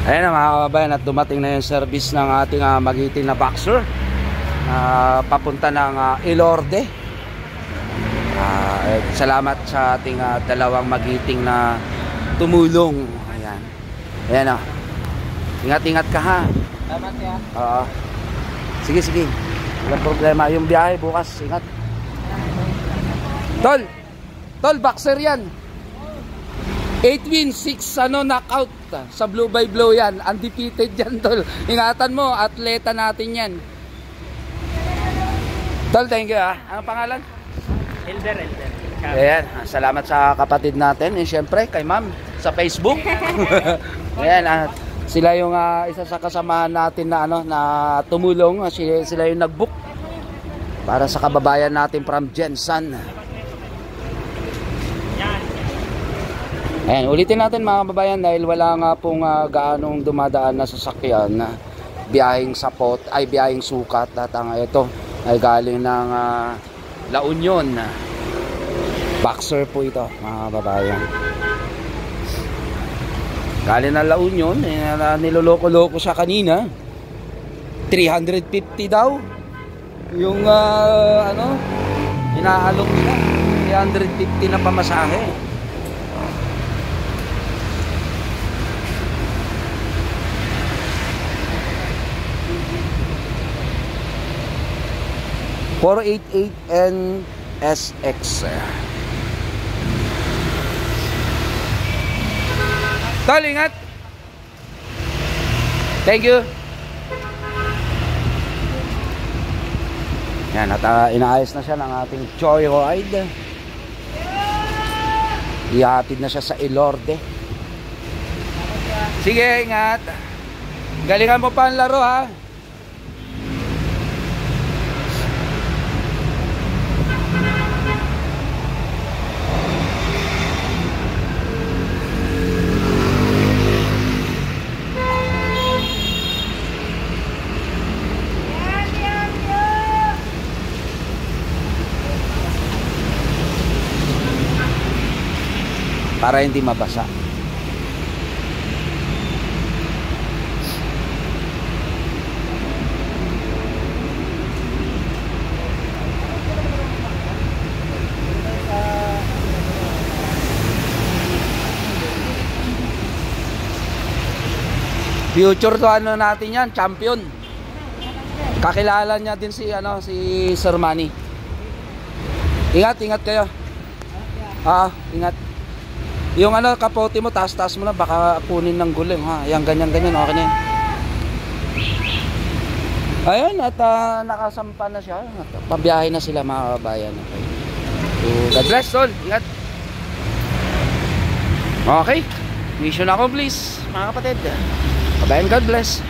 Ayan na mga kababayan, at dumating na yung service ng ating magiting na boxer papunta ng Ilorde. Salamat sa ating dalawang magiting na tumulong. Ayan. Ayan o. Ingat-ingat ka ha. Salamat ya. Sige, sige. Walang problema. Yung biyahe bukas, ingat. Tol, boxer yan. 8 wins, 6 knockout sa Blue by Blow yan. Undefeated yan, tol. Ingatan mo, atleta natin yan. Tol, thank you ha. Anong pangalan? Elder. Ayan, salamat sa kapatid natin. And syempre, kay ma'am sa Facebook. Ayan, sila yung isa sa kasamahan natin na na tumulong. Sila yung nag-book para sa kababayan natin from Jensan. Ayan, ulitin natin mga kababayan, dahil wala nga pong gaanong dumadaan na sasakyan na biyaheng Sapot ay biyaheng Sukat. At ito ay galing ng La Union. Boxer po ito mga kababayan. Galing ng La Union, niloloko-loko siya kanina. 350 daw yung inaalok nila. 350 na pamasahe. .488 NSX. Tol, ingat. Thank you. Yan, at inaayos na siya ng ating Joyride. Ihatid na siya sa Ilorde. Sige, ingat. Galingan mo pa ang laro ha. Para hindi mabasa. Future to natin yan, champion. Kakilala niya din si Sir Manny. Ingat kayo. Ingat. Yung kapote mo, taas mo na, baka kunin ng guling ha. Yang ganyan, okay na yan. Ayun, at nakasampa na siya. Pabiyahe na sila mga kabayan. Okay. So, God bless, tol. Ingat. Okay. Mission accomplished, mga kapatid. Kabayan, God bless.